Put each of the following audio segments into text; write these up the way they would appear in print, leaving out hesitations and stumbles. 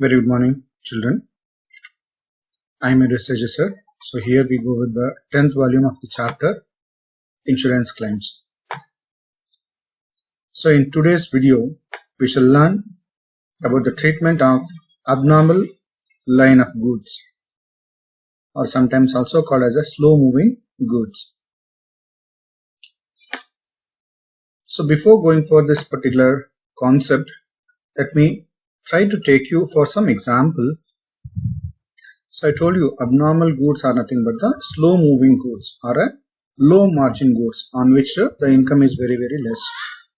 Very good morning, children. I am a researcher, sir. So here we go with the 10th volume of the chapter Insurance Claims. So in today's video, we shall learn about the treatment of abnormal line of goods, or sometimes also called as a slow moving goods. So before going for this particular concept, let me try to take you for some example. So I told you abnormal goods are nothing but the slow moving goods or a low margin goods on which the income is very less.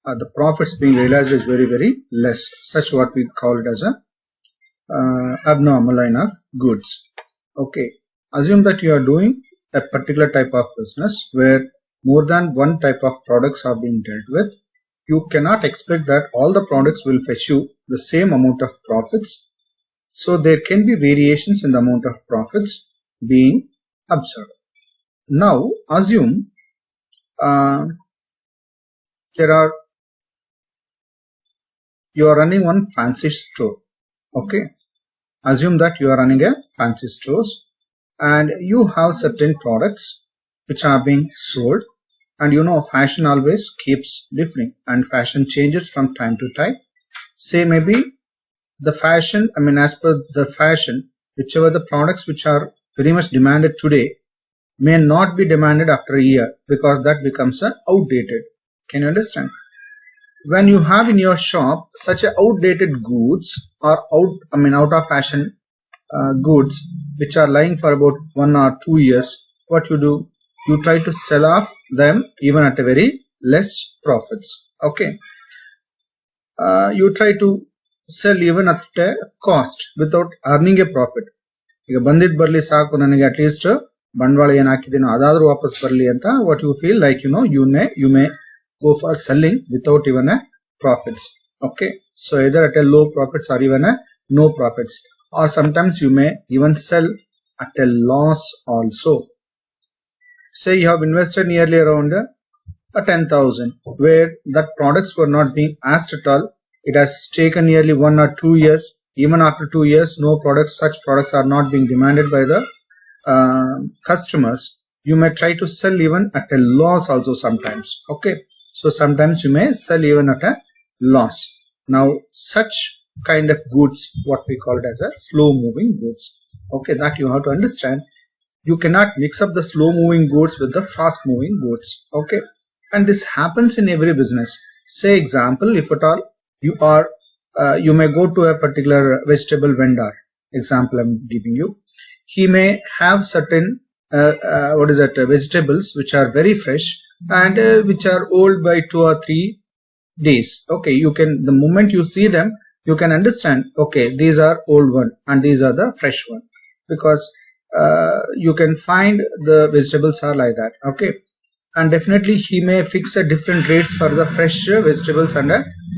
The profits being realized is very less. Such what we call it as a abnormal line of goods. Okay. Assume that you are doing a particular type of business where more than one type of products are being dealt with. You cannot expect that all the products will fetch you the same amount of profits. So there can be variations in the amount of profits being observed. Now assume you are running one fancy store. Okay. Assume that you are running a fancy stores and you have certain products which are being sold, and you know fashion always keeps differing and fashion changes from time to time. Say maybe the fashion, as per the fashion, whichever the products which are very much demanded today may not be demanded after a year, because that becomes outdated. Can you understand? When you have in your shop such a outdated goods or out of fashion goods which are lying for about 1 or 2 years, what you do? You try to sell off them even at a very less profits. Okay. You try to sell even at a cost without earning a profit. ಈಗ ಬಂದಿದ್ ಬರ್ಲಿ ಸಾಕು ನನಗೆ at least ಬಂಡವಾಳ ಏನು ಹಾಕಿದೀನೋ ಅದಾದ್ರೂ ವಾಪಸ್ ಬರ್ಲಿ ಅಂತ what you feel like, you may go for selling without even a profits. Okay, so either at a low profits or even a no profits, or sometimes you may even sell at a loss also. Say you have invested nearly around 10,000 where that products were not being asked at all. It has taken nearly 1 or 2 years. Even after 2 years, such products are not being demanded by the customers. You may try to sell even at a loss also sometimes. Okay, so sometimes you may sell even at a loss. Now such kind of goods, what we call it as a slow moving goods. Okay, that you have to understand. You cannot mix up the slow moving goods with the fast moving goods. Okay, and this happens in every business. Say example, if at all you may go to a particular vegetable vendor. Example I'm giving you. He may have certain vegetables which are very fresh and which are old by 2 or 3 days. Okay, the moment you see them, you can understand, okay, these are old one and these are the fresh one, because you can find the vegetables are like that. Okay, and definitely he may fix a different rates for the fresh vegetables and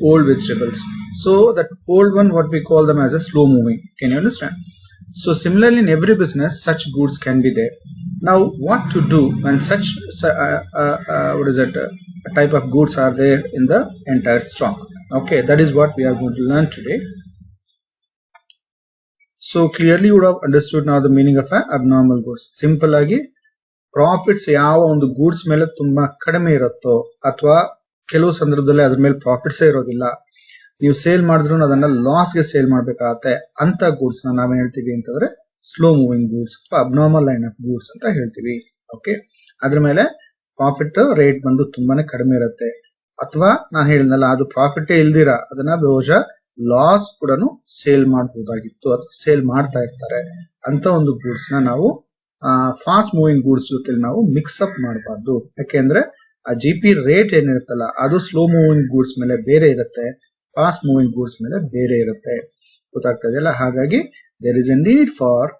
old vegetables. So that old one, what we call them as a slow moving. Can you understand? So similarly in every business such goods can be there. Now what to do when such type of goods are there in the entire stock? Okay, that is what we are going to learn today. So clearly you would have understood now the meaning of abnormal goods. Simple agi profits ಯಾವ ಒಂದು goods ಮೇಲೆ ತುಂಬಾ ಕಡಿಮೆ ಇರುತ್ತೋ ಅಥವಾ ಕೆಲವು ಸಂದರ್ಭದಲ್ಲಿ ಅದ್ರ ಮೇಲೆ ಪ್ರಾಫಿಟ್ಸೇ ಇರೋದಿಲ್ಲ, ನೀವು ಸೇಲ್ ಮಾಡಿದ್ರು ಅದನ್ನ ಲಾಸ್ಗೆ ಸೇಲ್ ಮಾಡ್ಬೇಕಾಗತ್ತೆ, ಅಂತ ಗೂಡ್ಸ್ ನಾವೇನ್ ಹೇಳ್ತೀವಿ ಅಂತಂದ್ರೆ ಸ್ಲೋ ಮೂವಿಂಗ್ ಗೂಡ್ಸ್ ಅಥವಾ ಅಬ್ನಾರ್ಮಲ್ ಲೈನ್ ಆಫ್ ಗೂಡ್ಸ್ ಅಂತ ಹೇಳ್ತೀವಿ. ಓಕೆ, ಅದ್ರ ಮೇಲೆ ಪ್ರಾಫಿಟ್ ರೇಟ್ ಬಂದು ತುಂಬಾನೇ ಕಡಿಮೆ ಇರುತ್ತೆ, ಅಥವಾ ನಾನು ಹೇಳಿದ್ನಲ್ಲ ಅದು ಪ್ರಾಫಿಟೇ ಇಲ್ದಿರ ಅದನ್ನ ಬಹುಶಃ ಲಾಸ್ ಕೂಡ ಸೇಲ್ ಮಾಡಬಹುದಾಗಿತ್ತು, ಅಥವಾ ಸೇಲ್ ಮಾಡ್ತಾ ಇರ್ತಾರೆ. ಅಂತ ಒಂದು ಗೂಡ್ಸ್ ನಾವು ಫಾಸ್ಟ್ ಮೂವಿಂಗ್ ಗೂಡ್ಸ್ ಜೊತೆ ನಾವು ಮಿಕ್ಸ್ ಅಪ್ ಮಾಡಬಾರ್ದು. ಯಾಕೆಂದ್ರೆ ಆ GP ರೇಟ್ ಏನಿರುತ್ತಲ್ಲ ಅದು ಸ್ಲೋ ಮೂವಿಂಗ್ ಗೂಡ್ಸ್ ಮೇಲೆ ಬೇರೆ ಇರುತ್ತೆ, ಫಾಸ್ಟ್ ಮೂವಿಂಗ್ ಗೂಡ್ಸ್ ಮೇಲೆ ಬೇರೆ ಇರುತ್ತೆ. ಗೊತ್ತಾಗ್ತದೆಯಲ್ಲ? ಹಾಗಾಗಿ there is a need for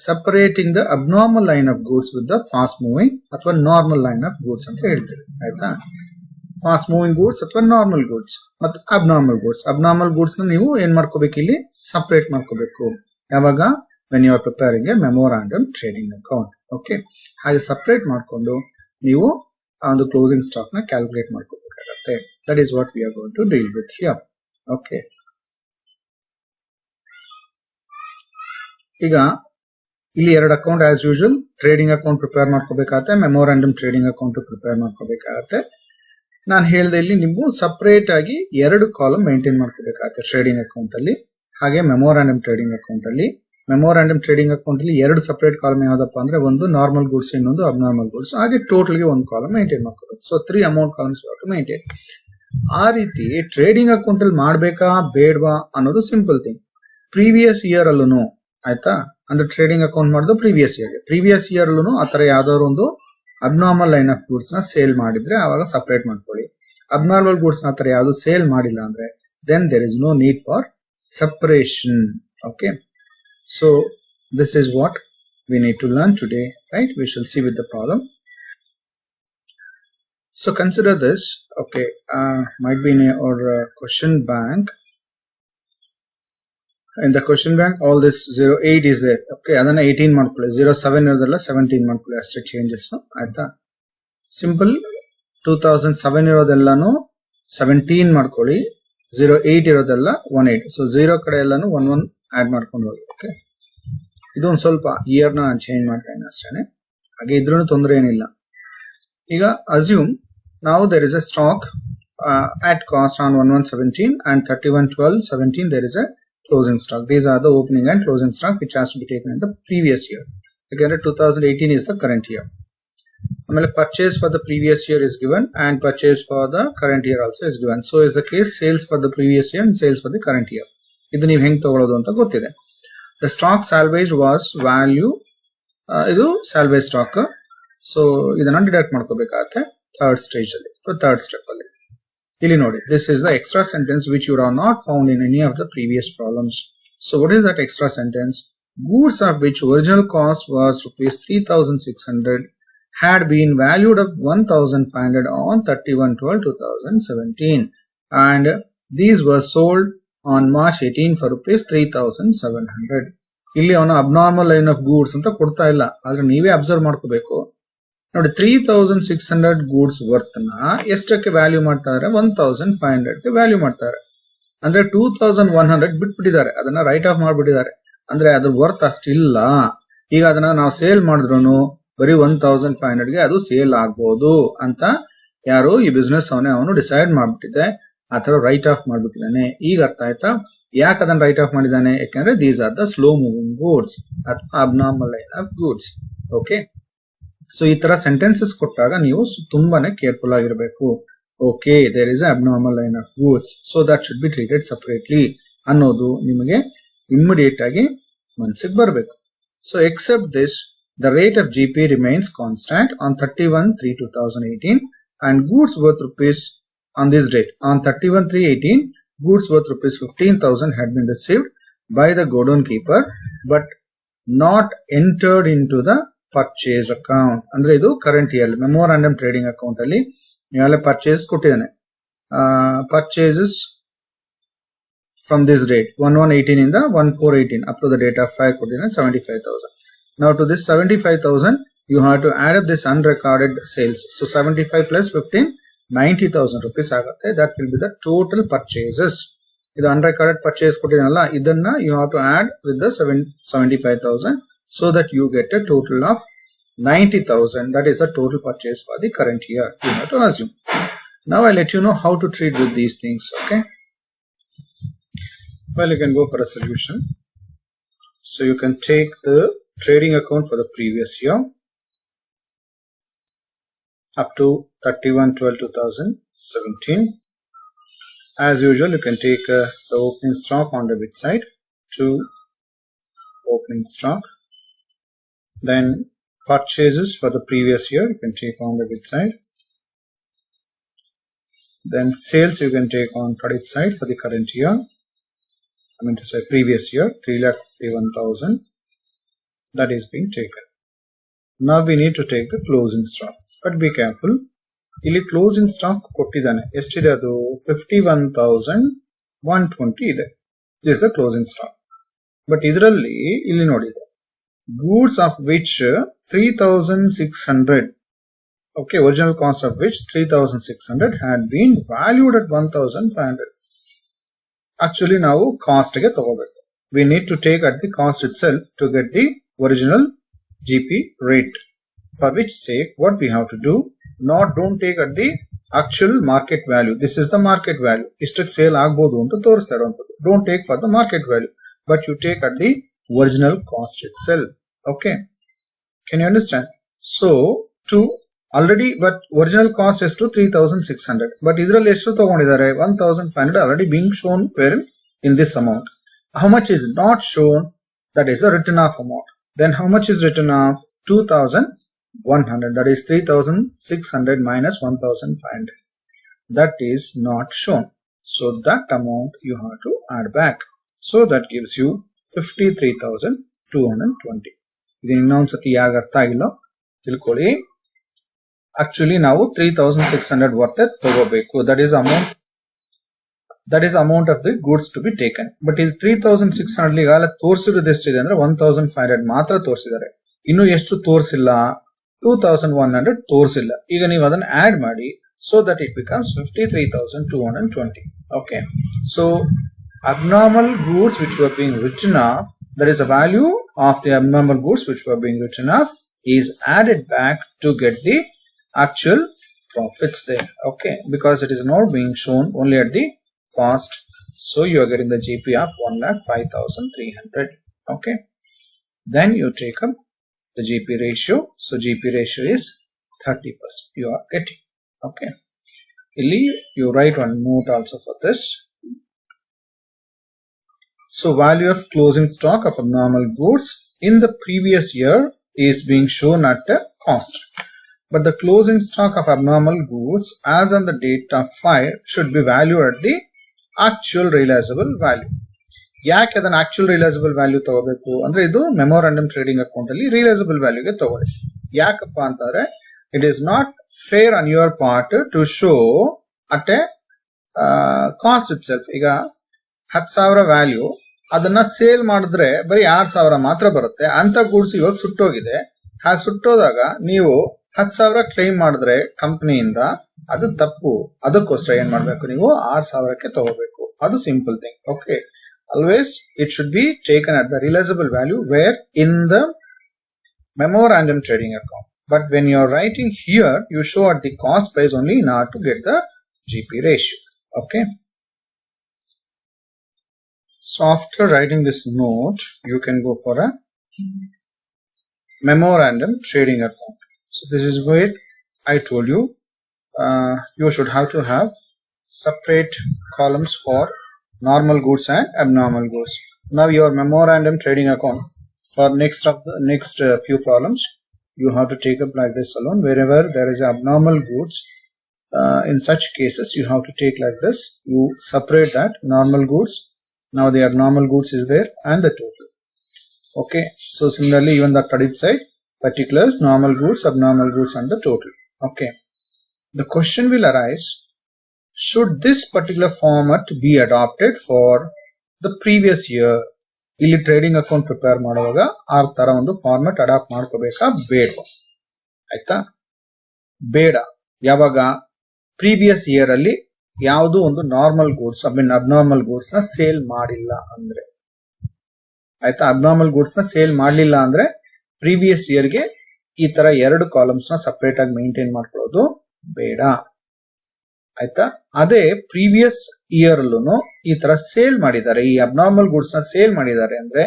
separating the abnormal line of goods with the fast moving ಅಥವಾ ನಾರ್ಮಲ್ ಲೈನ್ ಆಫ್ ಗೂಡ್ಸ್ ಅಂತ ಹೇಳ್ತೀವಿ. ಆಯ್ತಾ? ಫಾಸ್ಟ್ ಮೂವಿಂಗ್ ಗೂಡ್ಸ್ ಅಥವಾ ನಾರ್ಮಲ್ ಗೂಡ್ಸ್ ಮತ್ತು ಅಬ್ನಾರ್ಮಲ್ ಗೂಡ್ಸ್. ಅಬ್ನಾರ್ಮಲ್ ಗೂಡ್ಸ್ ನ ನೀವು ಏನ್ ಮಾಡ್ಕೋಬೇಕು, ಇಲ್ಲಿ ಸಪರೇಟ್ ಮಾಡ್ಕೋಬೇಕು. ಯಾವಾಗ? when you are preparing a memorandum trading account. Okay, ಹಾಗೆ ಸಪರೇಟ್ ಮಾಡಿಕೊಂಡು ನೀವು ಒಂದು ಕ್ಲೋಸಿಂಗ್ ಸ್ಟಾಕ್ ನ ಕ್ಯಾಲ್ಕುಲೇಟ್ ಮಾಡ್ಕೋಬೇಕಾಗುತ್ತೆ. That is what we are going to deal with here. Okay, ಈಗ ಇಲ್ಲಿ ಎರಡು account as usual trading account prepare ಮಾಡ್ಕೋಬೇಕಾಗತ್ತೆ, ಮೆಮೊರಾಂಡಮ್ ಟ್ರೇಡಿಂಗ್ ಅಕೌಂಟ್ ಪ್ರಿಪೇರ್ ಮಾಡ್ಕೋಬೇಕಾಗತ್ತೆ. ನಾನು ಹೇಳಿದೆ ಇಲ್ಲಿ ನೀವು ಸಪರೇಟ್ ಆಗಿ ಎರಡು ಕಾಲಮ್ ಮೇಂಟೈನ್ ಮಾಡ್ಕೋಬೇಕಾಗತ್ತೆ ಟ್ರೇಡಿಂಗ್ ಅಕೌಂಟ್ ಅಲ್ಲಿ, ಹಾಗೆ ಮೆಮೊರಾಂಡಮ್ ಟ್ರೇಡಿಂಗ್ ಅಕೌಂಟ್ ಅಲ್ಲಿ. ಮೆಮೊರಾಂಡಮ್ ಟ್ರೇಡಿಂಗ್ ಅಕೌಂಟ್ ಅಲ್ಲಿ ಎರಡು ಸಪರೇಟ್ ಕಾಲಮ್ ಯಾವ್ದಪ್ಪ ಅಂದ್ರೆ ಒಂದು ನಾರ್ಮಲ್ ಗೂಡ್ಸ್, ಇನ್ನೊಂದು ಅಬ್ನಾರ್ಮಲ್ ಗೂಡ್ಸ್, ಹಾಗೆ ಟೋಟಲ್ಗೆ ಒಂದು ಕಾಲಮ್ ಮೇಂಟೈನ್ ಮಾಡ್ಕೋಬೇಕು. So 3 amount columns maintain. ಆ ರೀತಿ ಟ್ರೇಡಿಂಗ್ ಅಕೌಂಟ್ ಅಲ್ಲಿ ಮಾಡ್ಬೇಕಾ ಬೇಡವಾ ಅನ್ನೋದು ಸಿಂಪಲ್ ಥಿಂಗ್. ಪ್ರೀವಿಯಸ್ ಇಯರ್ ಅಲ್ಲೂ ಆಯ್ತಾ, ಅಂದ್ರೆ ಟ್ರೇಡಿಂಗ್ ಅಕೌಂಟ್ ಮಾಡೋದು ಪ್ರೀವಿಯಸ್ ಇಯರ್ ಅಲ್ಲೂ ಆತರ ಯಾವ್ದಾದ್ರು ಒಂದು ಅಬ್ನಾರ್ಮಲ್ ಲೈನ್ ಆಫ್ ಗೂಡ್ಸ್ ನ ಸೇಲ್ ಮಾಡಿದ್ರೆ ಅವಾಗ ಸಪರೇಟ್ ಮಾಡ್ಕೊಳ್ಳಿ. ಅಬ್ನಾರ್ಮಲ್ ಗೂಡ್ಸ್ ನ ಆತರ ಯಾವ್ದು ಸೇಲ್ ಮಾಡಿಲ್ಲ ಅಂದ್ರೆ then there is no need for separation. Okay, so this is what we need to learn today, right? We shall see with the problem. So consider this. Okay, might be in our question bank. In the question bank all this 08 is there. Okay, adana 18 ಮಾಡ್ಕೊಳ್ಳಿ, 07 ಇರೋದೆಲ್ಲ 17 ಮಾಡ್ಕೊಳ್ಳಿ, ಅಷ್ಟೇ changes ಆಯ್ತಾ. Simple 2007 ಇರೋದೆಲ್ಲಾನು 17 ಮಾಡ್ಕೊಳ್ಳಿ, 08 ಇರೋದೆಲ್ಲ 18. So 0 ಕಡೆ ಎಲ್ಲಾನು 11 add ಮಾಡ್ಕೊಂಡು ಹೋಗಿ. ಓಕೆ, ಇದೊಂದು ಸ್ವಲ್ಪ ಇಯರ್ ನಾನು ಚೇಂಜ್ ಮಾಡ್ತಾ ಇದ್ದೀನಿ ಅಷ್ಟೇ, ಹಾಗೆ ಇದ್ರೂ ತೊಂದರೆ ಏನಿಲ್ಲ. ಈಗ assume now there is a stock at cost on 1117 and 31/12/17 there is a closing stock. These are the opening and closing stock which has to be taken in the previous year. Again 2018 is the current year. Amele purchase for the previous year is given and purchase for the current year also is given. So is the case sales for the previous year and sales for the current year. Idu ನೀವು ಹೆಂಗೆ ತಗೊಳ್ಳೋದು ಅಂತ ಗೊತ್ತಿದೆ. The stock salvage was value, ಇದು salvage stock. So ಇದನ್ನ deduct ಮಾಡ್ಕೋಬೇಕಾಗತ್ತೆ third stage ಅಲ್ಲಿ, third step ಅಲ್ಲಿ. ಇಲ್ಲಿ ನೋಡಿ, this is the extra sentence which you are not found in any of the previous problems. So what is that extra sentence? Goods of which original cost was rupees 3,600 had been valued at 1,500 on 31/12/2017 and these were sold on March 18 for rupees 3,700. ಇಲ್ಲಿ ಅವನು abnormal line of goods ಅಂತ ಕೊಡ್ತಾ ಇಲ್ಲ, ಆದ್ರೆ ನೀವೇ observe ಮಾಡ್ಕೋಬೇಕು. ನೋಡಿ, 3,600 goods worth ನ ಎಷ್ಟಕ್ಕೆ ವ್ಯಾಲ್ಯೂ ಮಾಡ್ತಾರೆ? 1,500 ಗೆ ವ್ಯಾಲ್ಯೂ ಮಾಡ್ತಾರೆ. ಅಂದ್ರೆ 2,100 ಬಿಟ್ಬಿಟ್ಟಿದ್ದಾರೆ, ಅದನ್ನ ರೈಟ್ ಆಫ್ ಮಾಡ್ಬಿಟ್ಟಿದ್ದಾರೆ. ಅಂದ್ರೆ ಅದ್ರ ವರ್ತ್ ಅಷ್ಟಿಲ್ಲ. ಈಗ ಅದನ್ನ ನಾವು ಸೇಲ್ ಮಾಡಿದ್ರು ಬರೀ 1,500 ಗೆ ಅದು ಸೇಲ್ ಆಗ್ಬೋದು ಅಂತ ಯಾರು ಈ ಬಿಸ್ನೆಸ್ ಅವನು ಡಿಸೈಡ್ ಮಾಡ್ಬಿಟ್ಟಿದೆ. ಆ ತರ ರೈಟ್ ಆಫ್ ಮಾಡ್ಬಿಟ್ಟಿದ್ದಾನೆ. ಈಗ ಅರ್ಥ ಆಯ್ತಾ ಯಾಕೆ ಅದನ್ನ ರೈಟ್ ಆಫ್ ಮಾಡಿದ್ದಾನೆ? ಯಾಕಂದ್ರೆ these are the slow moving goods ಅಥವಾ abnormal line of goods. Okay, so ಈ ತರ ಸೆಂಟೆನ್ಸಸ್ ಕೊಟ್ಟಾಗ ನೀವು ತುಂಬಾನೇ ಕೇರ್ಫುಲ್ ಆಗಿರಬೇಕು. Okay, there is abnormal line of goods, so that should be treated separately ಅನ್ನೋದು ನಿಮಗೆ ಇಮ್ಮಿಡಿಯೇಟ್ ಆಗಿ ಮನಸ್ಸಿಗೆ ಬರಬೇಕು. So except this, the rate of GP remains constant on 31/3/2018 and goods worth rupees on this date. On 31/3/18, goods worth rupees 15,000 had been received by the godown keeper but not entered into the purchase account. ಅಂದ್ರೆ ಇದು current year memorandum trading account ಅಲ್ಲಿ ಇವೆಲ್ಲ purchase ಕೊಟ್ಟಿದ್ದಾನೆ. Purchases from this date 1/1/18 ಇಂದ 1/4/18 up to the date of 5 ಕೊಟ್ಟಿದ್ದಾನೆ 75,000. Now to this 75,000 you have to add up this unrecorded sales. So 75 plus 15 90,000 rupees ಆಗುತ್ತೆ. That will be the total purchases. ಇದು unrecorded purchase ಕೊಟ್ಟಿದ್ದಾನಲ್ಲ, ಇದನ್ನ you have to add with the 75,000 so that you get a total of 90,000. That is the total purchase for the current year. You have to assume. Now I'll let you know how to treat with these things. Okay. Well, you can go for a solution. So you can take the trading account for the previous year up to 31/12/2017. As usual, you can take the opening stock on the debit side to opening stock. Then purchases for the previous year you can take on the debit side. Then sales you can take on credit side for the current year. I mean to say previous year, 3,51,000. That is being taken. Now we need to take the closing stock. But be careful. ಇಲ್ಲಿ closing stock ಕೊಟ್ಟಿದ್ದಾನೆ. ಎಷ್ಟಿದೆ ಅದು? 51,120 ಇದೆ. This the closing stock. But ಇದರಲ್ಲಿ ಇಲ್ಲಿ ನೋಡಿ, goods of which 3,600, okay, original cost of which 3,600 had been valued at 1,500. Actually ನಾವು cost ಗೆ ತಗೋಬೇಕು. we need to take at the cost itself to get the original GP rate. For which sake, what we have to do, don't take at the actual market value. This is the market value. Istak sale agbodu anta toristharuntadu. Don't take for the market value, but you take at the original cost itself. Okay, can you understand? So to already, but original cost is to 3600, but idರಲ್ಲಿ ಎಷ್ಟು ತಗೊಂಡಿದ್ದಾರೆ 1500 already being shown where in this amount. How much is not shown? That is a written off amount. Then how much is written off? 2100, that is 3600 minus 1500, that is not shown. So that amount you have to add back. So that gives you 53,220. ಇದು ಇನ್ನೊಂದು ಸತಿ ಯಾಗ ಅರ್ಥ ಆಗಿಲ್ಲ ತಿಳ್ಕೊಳ್ಳಿ. Actually ನಾವು 3600 worth ತಗೋಬೇಕು. that is amount of the goods to be taken. But ಇದು 3600 ಈಗಾಗಲೇ ತೋರಿಸಿರೋದು ಎಷ್ಟಿದೆ ಅಂದ್ರೆ 1500 ಮಾತ್ರ ತೋರಿಸಿದ್ದಾರೆ. ಇನ್ನು ಎಷ್ಟು ತೋರಿಸಿಲ್ಲ? 2100 ತೋರಿಸಿಲ್ಲ. ಈಗ ನೀವು ಅದನ್ನ ಆಡ್ ಮಾಡಿ, so that it becomes 53,220. okay, so abnormal goods which were being written off, that is a value of the abnormal goods which were being written off, is added back to get the actual profits there. Okay, because it is not being shown only at the cost, so you are getting the GP of 1,05,300. okay, then you take up the GP ratio. So GP ratio is 30% you are getting. okay, illi you write one note also for this. So value of closing stock of abnormal goods in the previous year is being shown at a cost, but the closing stock of abnormal goods as on the date of file should be valued at the actual realizable value. ಯಾಕೆ ಅದನ್ನ actual realisable value ತಗೋಬೇಕು ಅಂದ್ರೆ, ಇದು memorandum trading account ಅಲ್ಲಿ realisable ವ್ಯಾಲ್ಯೂಗೆ ತಗೊಳ್ಳಿ. ಯಾಕಪ್ಪ ಅಂತಂದ್ರೆ, it is not fair on your part two show at A cost it self. ಈಗ 10,000 ವ್ಯಾಲ್ಯೂ, ಅದನ್ನ ಸೇಲ್ ಮಾಡಿದ್ರೆ ಬರೀ 6,000 ಮಾತ್ರ ಬರುತ್ತೆ. ಅಂತ ಗೂಡ್ಸ್ ಇವಾಗ ಸುಟ್ಟೋಗಿದೆ. ಹಾಗೆ ಸುಟ್ಟೋದಾಗ ನೀವು 10,000 ಕ್ಲೈಮ್ ಮಾಡಿದ್ರೆ ಕಂಪನಿಯಿಂದ, ಅದು ತಪ್ಪು. ಅದಕ್ಕೋಸ್ಕರ ಏನ್ ಮಾಡ್ಬೇಕು, ನೀವು 6,000ಕ್ಕೆ ತಗೋಬೇಕು. ಅದು simple thing. Okay, always it should be taken at the realizable value where in the memorandum trading account. But when you are writing here, you show at the cost price only in order to get the GP ratio. Okay. So after writing this note, you can go for a memorandum trading account. So this is where I told you, you should have to have separate columns for normal goods and abnormal goods. Now your memorandum trading account, for next few columns, you have to take up like this alone. Wherever there is abnormal goods, in such cases you have to take like this. You separate that normal goods. Now the abnormal goods is there and the total. Okay, so similarly even the credit side, particulars, normal goods, abnormal goods and the total. Okay, the question will arise, should this particular format be adopted for the previous year? ಇಲ್ಲಿ trading account prepare ಮಾಡುವಾಗ ಆ ತರ ಒಂದು format adapt ಮಾಡ್ಕೋಬೇಕಾ ಬೇಡವಾ? ಆಯ್ತಾ, ಬೇಡ. ಯಾವಾಗ previous year ಅಲ್ಲಿ ಯಾವುದೋ ಒಂದು ನಾರ್ಮಲ್ ಗೂಡ್ಸ್ ಅಬ್ನಾರ್ಮಲ್ ಗೂಡ್ಸ್ ನ ಸೇಲ್ ಮಾಡಿಲ್ಲ ಅಂದ್ರೆ, ಆಯ್ತಾ, ಅಬ್ನಾರ್ಮಲ್ ಗೂಡ್ಸ್ ನ ಸೇಲ್ ಮಾಡಲಿಲ್ಲ ಅಂದ್ರೆ ಪ್ರೀವಿಯಸ್ ಇಯರ್ ಗೆ ಈ ತರ 2 ಕಾಲಮ್ಸ್ ನ ಸಪರೇಟ್ ಆಗಿ ಮೇಂಟೈನ್ ಮಾಡ್ಕೊಳ್ಳೋದು ಬೇಡ. ಆಯ್ತಾ, ಅದೇ ಪ್ರೀವಿಯಸ್ ಇಯರ್ ಅಲ್ಲೂ ಈ ತರ ಸೇಲ್ ಮಾಡಿದ್ದಾರೆ, ಈ ಅಬ್ನಾರ್ಮಲ್ ಗೂಡ್ಸ್ ನ ಸೇಲ್ ಮಾಡಿದ್ದಾರೆ ಅಂದ್ರೆ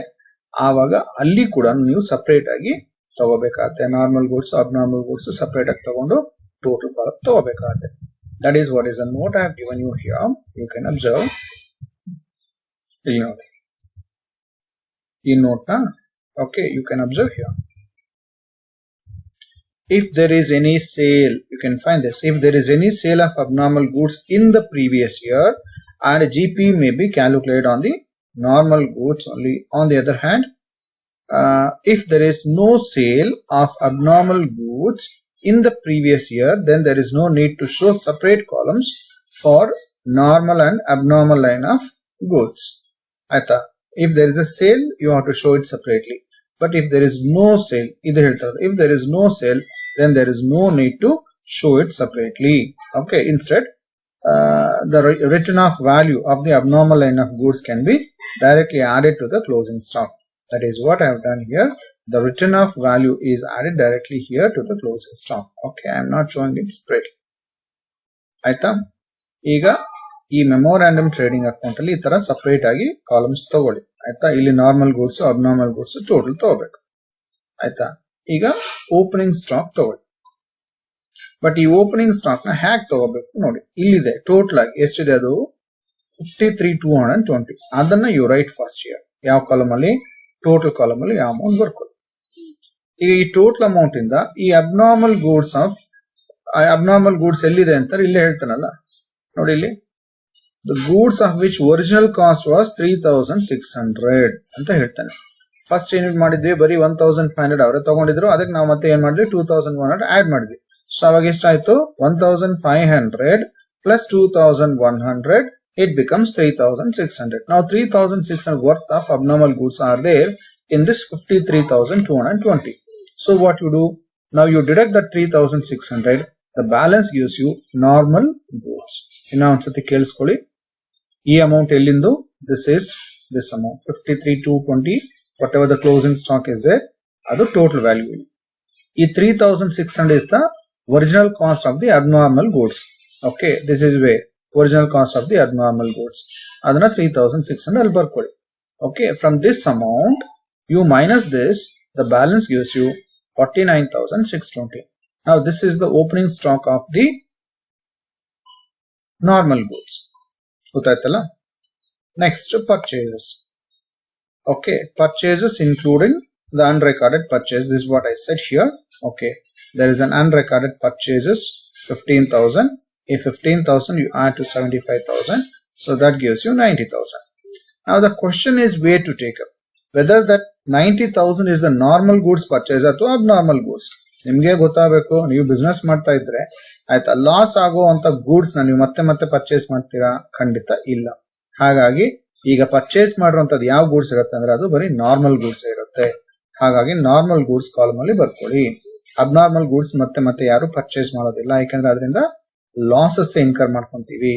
ಆವಾಗ ಅಲ್ಲಿ ಕೂಡ ನೀವು ಸಪರೇಟ್ ಆಗಿ ತಗೋಬೇಕಾಗತ್ತೆ. Normal goods, abnormal goods separate ಆಗಿ ತಗೊಂಡು ಟೋಟಲ್ ಪ್ರಾಡಕ್ಟ್ ತಗೋಬೇಕಾಗತ್ತೆ. That is what is a note I have given you here. You can observe. ಇಲ್ಲಿ ನೋಡಿ ಈ ನೋಟ್ ನ. Okay, you can observe here. If there is any sale, you can find this. If there is any sale of abnormal goods in the previous year, and GP may be calculated on the normal goods only. On the other hand, if there is no sale of abnormal goods in the previous year, then there is no need to show separate columns for normal and abnormal line of goods. Aita, if there is a sale, you have to show it separately. But if there is no sale, if there is no sale, then there is no need to show it separately. Okay, instead the written off value of the abnormal line of goods can be directly added to the closing stock. That is what I have done here. The written off value is added directly here to the closing stock. Okay, I am not showing it spread. ಆಯ್ತಾ, ಈಗ ಈ memorandum trading account ಅಲ್ಲಿ ಈ ತರ separate ಆಗಿ columns ತಗೊಳ್ಳಿ. ಆಯ್ತಾ, ಇಲ್ಲಿ normal goods, abnormal goods total ತಗೋಬೇಕು. ಆಯ್ತಾ, ಈಗ ಓಪನಿಂಗ್ ಸ್ಟಾಕ್ ತಗೊಳ್ಳಿ. ಬಟ್ ಈ ಓಪನಿಂಗ್ ಸ್ಟಾಕ್ ನ ಹ್ಯಾಕ್ ತಗೋಬೇಕು ನೋಡಿ, ಇಲ್ಲಿದೆ ಟೋಟಲ್ ಆಗಿ ಎಷ್ಟಿದೆ, ಅದು 53,220. ಅದನ್ನ ಯು ರೈಟ್ ಫಸ್ಟ್ ಇಯರ್. ಯಾವ ಕಾಲಮ್ ಅಲ್ಲಿ? ಟೋಟಲ್ ಕಾಲಮ್ ಅಲ್ಲಿ ಯಾವ ಅಮೌಂಟ್ ಬರ್ಕೊಳ್ಳಿ. ಈಗ ಈ ಟೋಟಲ್ ಅಮೌಂಟ್ ಇಂದ ಈ ಅಬ್ನಾರ್ಮಲ್ ಗೂಡ್ಸ್ ಎಲ್ಲಿದೆ ಅಂತ ಇಲ್ಲೇ ಹೇಳ್ತಾನಲ್ಲ ನೋಡಿ, ಇಲ್ಲಿ the goods of which original cost was 3,600 ಅಂತ ಹೇಳ್ತಾನೆ. ಫಸ್ಟ್ ಏನ್ ಮಾಡಿದ್ವಿ, ಬರೀ 1,500 ಅವರೇ ತಗೊಂಡಿದ್ರು. ಅದಕ್ಕೆ ನಾವು ಮತ್ತೆ ಏನ್ ಮಾಡಿದ್ವಿ, 2,100 ಆಡ್ ಮಾಡಿದ್ವಿ. ಸೊ ಅವಾಗ ಎಷ್ಟಾಯ್ತು, 1,500 plus 2,100, it becomes 3,600. Now 3,600 worth of abnormal goods are there in this 53,220. So what you do, now you deduct the 3,600, the balance gives you normal goods. Inna ondsati kelskoli, ee amount ellindu, this is this amount 53,220, whatever the closing stock is there, adu total value. Ee 3,600 is the original cost of the abnormal goods. Okay, this is where original cost of the abnormal goods, adana 3,600 ಅಲ್ಲಿ ಬರ್ಕೊಳ್ಳಿ. Okay, from this amount you minus this, the balance gives you 49,620. Now this is the opening stock of the normal goods. ಗೊತ್ತಾಯ್ತಲ್ಲ. Next, purchases. Okay, purchases including the unrecorded purchase. This is what I said here. Okay, there is an unrecorded purchases 15,000. If 15,000 you add to 75,000, so that gives you 90,000. Now the question is where to take up, whether that 90,000 is the normal goods purchase ಅಥವಾ abnormal goods. ನಿಮ್ಗೆ ಗೊತ್ತಾಗಬೇಕು. ನೀವು business ಮಾಡ್ತಾ ಇದ್ರೆ ಆಯ್ತಾ, loss ಆಗುವಂತ goods ನ ನೀವು ಮತ್ತೆ ಪರ್ಚೇಸ್ ಮಾಡ್ತೀರಾ? ಖಂಡಿತ ಇಲ್ಲ. ಹಾಗಾಗಿ ಈಗ ಪರ್ಚೇಸ್ ಮಾಡಿರುವಂತದ್ದು ಯಾವ ಗೂಡ್ಸ್ ಇರುತ್ತೆ ಅಂದ್ರೆ ಅದು ಬರೀ ನಾರ್ಮಲ್ ಗೂಡ್ಸ್ ಇರುತ್ತೆ. ಹಾಗಾಗಿ ನಾರ್ಮಲ್ ಗೂಡ್ಸ್ ಕಾಲಮ್ ಅಲ್ಲಿ ಬರ್ಕೊಳ್ಳಿ. ಅಬ್ನಾರ್ಮಲ್ ಗೂಡ್ಸ್ ಮತ್ತೆ ಯಾರು ಪರ್ಚೇಸ್ ಮಾಡೋದಿಲ್ಲ, ಯಾಕಂದ್ರೆ ಅದರಿಂದ ಲಾಸಸ್ ಇನ್ಕರ್ ಮಾಡ್ಕೊಂತೀವಿ.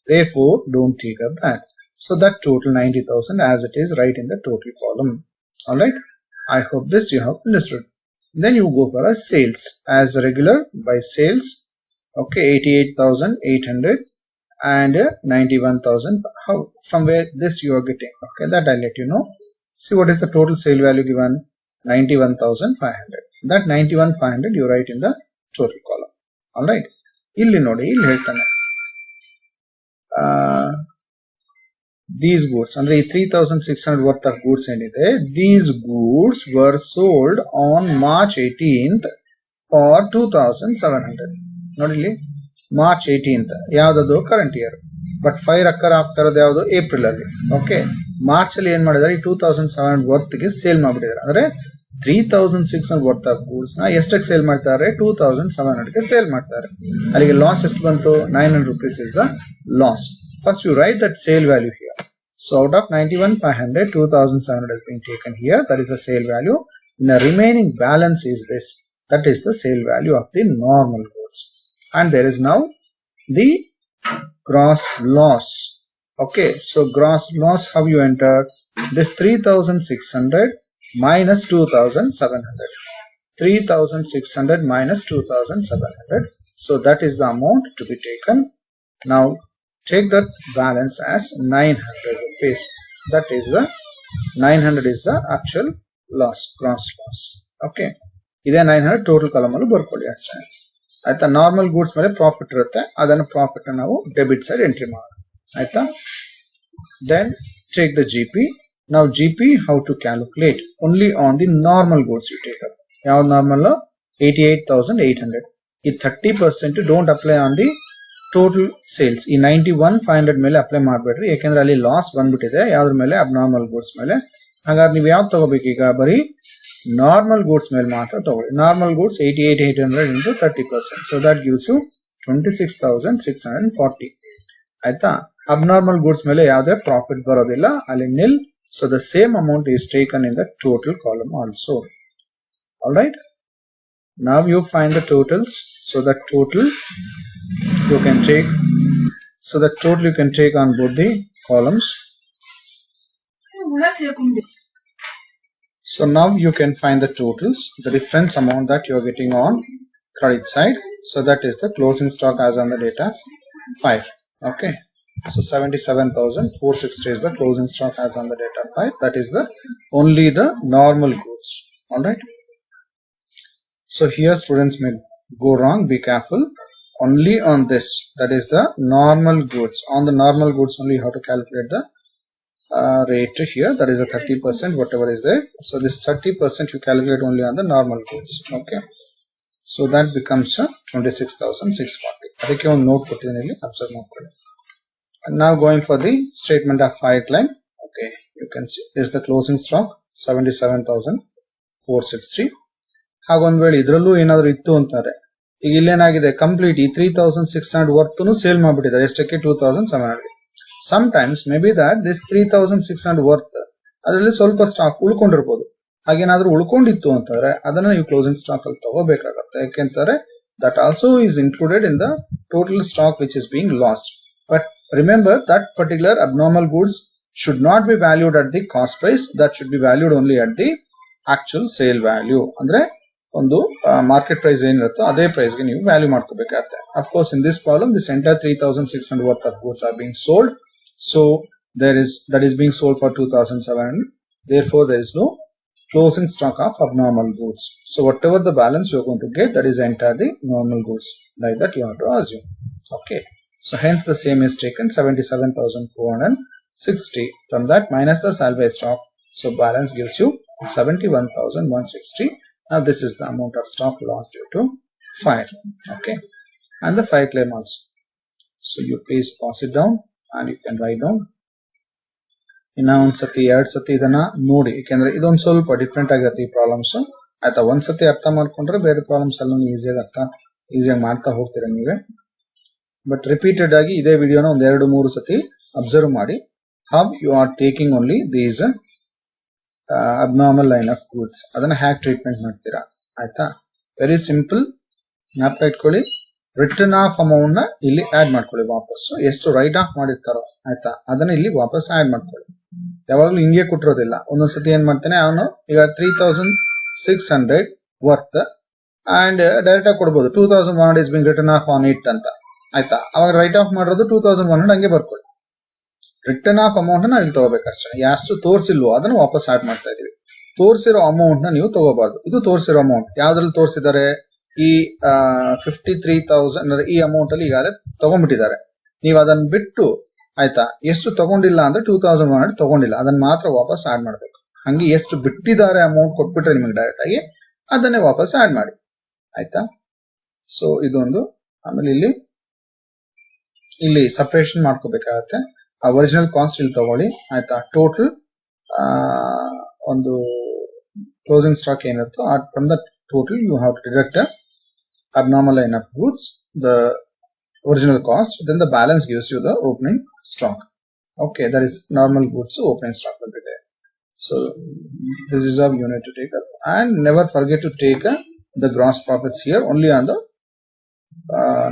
Therefore don't take up that. So that total 90,000 as it is right in the total column. Alright, I hope this you have understood. Then you go for a sales as regular by sales. Okay, 88,800 and 91,000. How, from where this you are getting? Okay, that I'll let you know. See what is the total sale value given, 91,500. That 91,500 you write in the total column. Alright, ಇಲ್ಲಿ ನೋಡಿ, ಇಲ್ಲಿ ಹೇಳ್ತಾನೆ these goods ಅಂದ್ರೆ 3,600 worth of goods ಏನಿದೆ, these goods were sold on March 18th for 2,700. ನೋಡಿ ಇಲ್ಲಿ March 18th ಯಾವ್ದದು, current year. But 5 ಅಕ್ಕರ್ ಆಗ್ತಾ ಇರೋದು ಯಾವ್ದು, ಏಪ್ರಿಲ್ ಅಲ್ಲಿ. ಓಕೆ, ಮಾರ್ಚ್ ಅಲ್ಲಿ ಏನ್ ಮಾಡಿದಾರೆ, 2,700 ವರ್ತ್ ಗೆ ಸೇಲ್ ಮಾಡ್ಬಿಟ್ಟಿದ್ದಾರೆ. ಅಂದ್ರೆ 3,600 ವರ್ತ್ ಆಫ್ ಗೂಡ್ಸ್ ನ ಎಷ್ಟಕ್ಕೆ ಸೇಲ್ ಮಾಡ್ತಾರೆ, 2,700 ಗೆ ಸೇಲ್ ಮಾಡ್ತಾರೆ. ಅಲ್ಲಿಗೆ ಲಾಸ್ ಎಷ್ಟು ಬಂತು, 900 rupees is the loss. First you write that sale value here. So out of 91,500, 2,700 has been taken here. That is the sale value. And the remaining balance is this. That is the sale value of the normal goods. And there is now the gross loss. Okay, so gross loss, how you enter this 3,600 minus 2,700. 3,600 minus 2,700. So that is the amount to be taken. Now take that balance as 900 rupees. That is the 900 is the actual loss, gross loss. Okay, ಇದೇ 900 total column ಅಲ್ಲಿ ಬರ್ಕೊಳ್ಳಿ ಅಷ್ಟೇ. ಆಯ್ತಾ, normal goods ಮೇಲೆ profit ಇರುತ್ತೆ, ಅದನ್ನು profit ನಾವು debit side entry ಮಾಡೋಣ. ಆಯ್ತಾ, then take the GP. Now GP how to calculate, only on the normal goods you take up. ಯಾವ ನಾರ್ಮಲ್, 88,800. ಈ 30% don't apply on the total sales. ಈ 91,500 ಮೇಲೆ ಅಪ್ಲೈ ಮಾಡಬೇಡ್ರಿ, ಯಾಕೆಂದ್ರೆ ಅಲ್ಲಿ ಲಾಸ್ ಬಂದ್ಬಿಟ್ಟಿದೆ ಯಾವ್ದ್ರ ಮೇಲೆ, ಅಬ್ನಾರ್ಮಲ್ ಗೂಡ್ಸ್ ಮೇಲೆ. ಹಾಗಾದ್ರೆ ನೀವು ಯಾವ್ದು ತಗೋಬೇಕು, ಈಗ ಬರೀ ನಾರ್ಮಲ್ ಗೂಡ್ಸ್ ಮೇಲೆ ಮಾತ್ರ ತಗೊಳ್ಳಿ. Normal goods 88,800 into 30%, so that gives you 26,640. ಆಯ್ತಾ, ಅಬ್ನಾರ್ಮಲ್ ಗೂಡ್ಸ್ ಮೇಲೆ ಯಾವುದೇ ಪ್ರಾಫಿಟ್ ಬರೋದಿಲ್ಲ, ಅಲ್ಲಿ ನಿಲ್. So the same amount is taken in the total column also. Alright, now you find the totals. So the total you can take So the total you can take on both the columns. So now you can find the totals, the difference amount that you are getting on credit side. So that is the closing stock as on the date of 5. Okay. So 77,460 is the closing stock as on the date of 5. That is the only the normal goods. Alright. So here students may go wrong. Be careful. Only on this, that is the normal goods. On the normal goods only you have to calculate the rate here, that is a 30%, whatever is there. So this 30% you calculate only on the normal goods. Okay, so that becomes 26,640. ಅದಕ್ಕೆ ಒಂದು note ಕೊಟ್ಟಿದ್ದೀನಿ ಇಲ್ಲಿ observe ಮಾಡ್ಕೊಳ್ಳಿ. And now going for the statement of fact line. Okay, you can see this is the closing stock 77,460. ಹಾಗೊಂದು ವೇಳೆ ಇದರಲ್ಲೂ ಏನಾದರೂ ಇತ್ತು ಅಂತಾರೆ, ಈಗ ಇಲ್ಲೇನಾಗಿದೆ ಕಂಪ್ಲೀಟ್ ಈ 3,600 ವರ್ತ್ ಸೇಲ್ ಮಾಡಿಬಿಟ್ಟಿದ್ದಾರೆ. ಎಷ್ಟಕ್ಕೆ? 2,700. Sometimes maybe that this 3,600 worth ಅದರಲ್ಲಿ ಸ್ವಲ್ಪ ಸ್ಟಾಕ್ ಉಳ್ಕೊಂಡಿರ್ಬೋದು. ಹಾಗೇನಾದ್ರೂ ಉಳ್ಕೊಂಡಿತ್ತು ಅಂತಂದ್ರೆ ಅದನ್ನ ನೀವು ಕ್ಲೋಸಿಂಗ್ ಸ್ಟಾಕ್ ಅಲ್ಲಿ ತಗೋಬೇಕಾಗುತ್ತೆ. ಯಾಕೆಂತಾರೆ that also is included in the total stock which is being lost. But remember that particular abnormal goods should not be valued at the cost price. That should be valued only at the actual sale value. ಅಂದ್ರೆ ಒಂದು market price ಏನಿರುತ್ತೋ ಅದೇ price ಗೆ ನೀವು value ಮಾಡ್ಕೋಬೇಕಾಗುತ್ತೆ. Of course in this problem this entire 3,600 worth of goods are being sold. So that is being sold for 2,700. Therefore there is no closing stock of abnormal goods. So whatever the balance you are going to get, that is entirely normal goods. Like that you have to assume. Okay. So hence the same is taken 77,460. From that minus the salvage stock. So balance gives you 71,160. Now this is the amount of stock lost due to fire. Okay. And the fire claim also. So you please pause it down and you can write down. ಇನ್ನ ಒಂದ್ಸತಿ 2 ಸತಿ ಇದನ್ನ ನೋಡಿ, ಯಾಕಂದ್ರೆ ಇದೊಂದು ಸ್ವಲ್ಪ different ಆಗಿರುತ್ತೆ ಈ ಪ್ರಾಬ್ಲಮ್ಸ್. ಆಯ್ತಾ, ಒಂದ್ಸತಿ ಅರ್ಥ ಮಾಡ್ಕೊಂಡ್ರೆ ಬೇರೆ ಪ್ರಾಬ್ಲಮ್ಸ್ ಎಲ್ಲ ಈಸಿಯಾಗಿ ಮಾಡ್ತಾ ಹೋಗ್ತೀರಾ ನೀವೇ. ಬಟ್ ರಿಪೀಟೆಡ್ ಆಗಿ ಇದೇ ವಿಡಿಯೋನ ಒಂದ್ 2-3 ಸತಿ ಅಬ್ಸರ್ವ್ ಮಾಡಿ. How you are taking only these abnormal line of goods, ಅದನ್ನ ಹ್ಯಾಕ್ ಟ್ರೀಟ್ಮೆಂಟ್ ಮಾಡ್ತೀರಾ. ಆಯ್ತಾ, ವೆರಿ ಸಿಂಪಲ್. ಜ್ಞಾಪಕ ಇಟ್ಕೊಳ್ಳಿ, ರಿಟರ್ನ್ ಆಫ್ ಅಮೌಂಟ್ ನ ಇಲ್ಲಿ ಆಡ್ ಮಾಡ್ಕೊಳ್ಳಿ. ವಾಪಸ್ ಎಷ್ಟು ರೈಟ್ ಆಫ್ ಮಾಡಿರ್ತಾರೋ ಆಯ್ತಾ ಅದನ್ನ ಇಲ್ಲಿ ವಾಪಸ್ ಆಡ್ ಮಾಡ್ಕೊಳ್ಳಿ. ಯಾವಾಗ್ಲೂ ಹಿಂಗೆ ಕೊಟ್ಟಿರೋದಿಲ್ಲ. ಒಂದೊಂದ್ಸತಿ ಏನ್ ಮಾಡ್ತಾನೆ ಅವನು, ಈಗ 3,600 ವರ್ತ್ ಅಂಡ್ ಡೈರೆಕ್ಟ್ ಆಗಿ ಕೊಡ್ಬೋದು 2,100 is being return of on it ಅಂತ. ಆಯ್ತಾ, ಅವಾಗ ರೈಟ್ ಆಫ್ ಮಾಡಿರೋದು 2,100 ಹಂಗೆ ಬರ್ಕೊಳ್ಳಿ. ರಿಟರ್ನ್ ಆಫ್ ಅಮೌಂಟ್ ನ ಇಲ್ಲಿ ತಗೋಬೇಕಷ್ಟೇ. ಎಷ್ಟು ತೋರಿಸಿಲ್ವೋ ಅದನ್ನ ವಾಪಸ್ ಆಡ್ ಮಾಡ್ತಾ ಇದೀವಿ. ತೋರಿಸಿರೋ ಅಮೌಂಟ್ ನ ನೀವು ತಗೋಬಾರ್ದು. ಇದು ತೋರಿಸಿರೋ ಅಮೌಂಟ್ ಯಾವ್ದ್ರಲ್ಲಿ ತೋರಿಸಿದ್ದಾರೆ, ಈ 53,000 ಈ ಅಮೌಂಟ್ ಅಲ್ಲಿ ಈಗಾಗಲೇ ತಗೊಂಡ್ಬಿಟ್ಟಿದ್ದಾರೆ. ನೀವು ಅದನ್ನ ಬಿಟ್ಟು ಆಯ್ತಾ ಎಷ್ಟು ತಗೊಂಡಿಲ್ಲ ಅಂದ್ರೆ 2,100 ತಗೊಂಡಿಲ್ಲ, ಅದನ್ನ ಮಾತ್ರ ವಾಪಸ್ ಆಡ್ ಮಾಡ್ಬೇಕು. ಹಂಗೆ ಎಷ್ಟು ಬಿಟ್ಟಿದ್ದಾರೆ ಅಮೌಂಟ್ ಕೊಟ್ಬಿಟ್ರೆ ನಿಮಗೆ ಡೈರೆಕ್ಟ್ ಆಗಿ ಅದನ್ನೇ ವಾಪಸ್ ಆಡ್ ಮಾಡಿ. ಆಯ್ತಾ, ಸೊ ಇದೊಂದು. ಆಮೇಲೆ ಇಲ್ಲಿ ಸಪರೇಷನ್ ಮಾಡ್ಕೋಬೇಕಾಗತ್ತೆ. ಆ ಒರಿಜಿನಲ್ ಕಾಸ್ಟ್ ಇಲ್ಲಿ ತಗೊಳ್ಳಿ. ಆಯ್ತಾ, ಟೋಟಲ್ ಒಂದು ಕ್ಲೋಸಿಂಗ್ ಸ್ಟಾಕ್ ಏನಿರುತ್ತೋ from the total you have to deduct a abnormal line of goods, the original cost, then the balance gives you the opening stock. Okay, that is normal goods, so opening stock will be there. So this is how you need to take up, and never forget to take the gross profits here only on the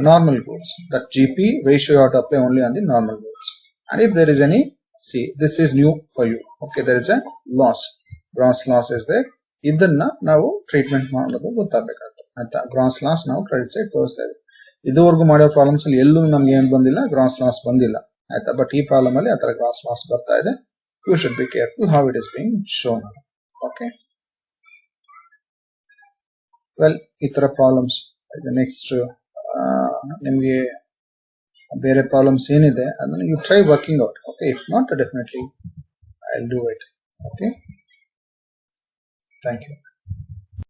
normal goods. That GP ratio you have to apply only on the normal goods. And if there is any, see, this is new for you. Okay, there is a loss, gross loss is there. ಇದನ್ನ ನಾವು treatment ಮಾಡೋದು ಗೊತ್ತಾಗಬೇಕಾಗುತ್ತೆ. ಆಯ್ತಾ, gross loss ನಾವು credit side ತೋರಿಸ್ತಾ ಇದ್ದೀವಿ. ಇದುವರೆಗೂ ಮಾಡೋ problems ಅಲ್ಲಿ ಎಲ್ಲೂ ನಮ್ಗೆ ಏನ್ ಬಂದಿಲ್ಲ, ಗ್ರಾಸ್ ಲಾಸ್ ಬಂದಿಲ್ಲ. ಆಯ್ತಾ, ಬಟ್ ಈ ಪ್ರಾಬ್ಲಮ್ ಅಲ್ಲಿ ಆತರ ಗ್ರಾಸ್ ಲಾಸ್ ಬರ್ತಾ ಇದೆ. You should be careful how it is being shown. Okay, well, ಈ ತರ ಪ್ರಾಬ್ಲಮ್ಸ್ ನೆಕ್ಸ್ಟ್ ನಿಮ್ಗೆ ಬೇರೆ ಪ್ರಾಬ್ಲಮ್ಸ್ ಏನಿದೆ ಅದನ್ನ you try working out. Okay, if not definitely I will do it. Okay, thank you.